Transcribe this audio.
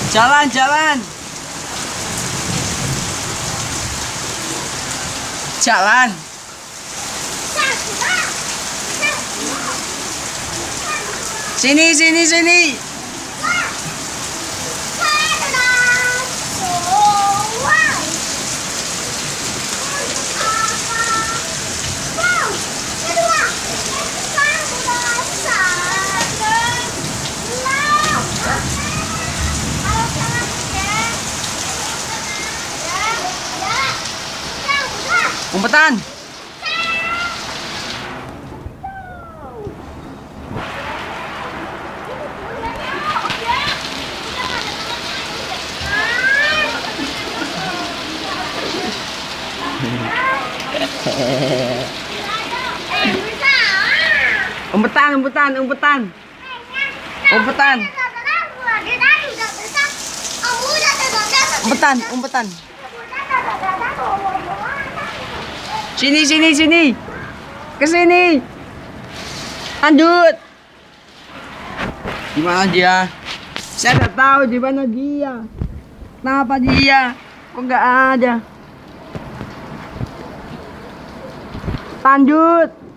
Jalan, jalan. Jalan. Sini, sini, sini. Umpetan. Umpetan, umpetan, umpetan. Umpetan. Umpetan, umpetan. Sini, sini, sini. Ke sini. Lanjut. Di mana dia? Saya nggak tahu di mana dia. Kenapa dia? Kok nggak ada? Lanjut.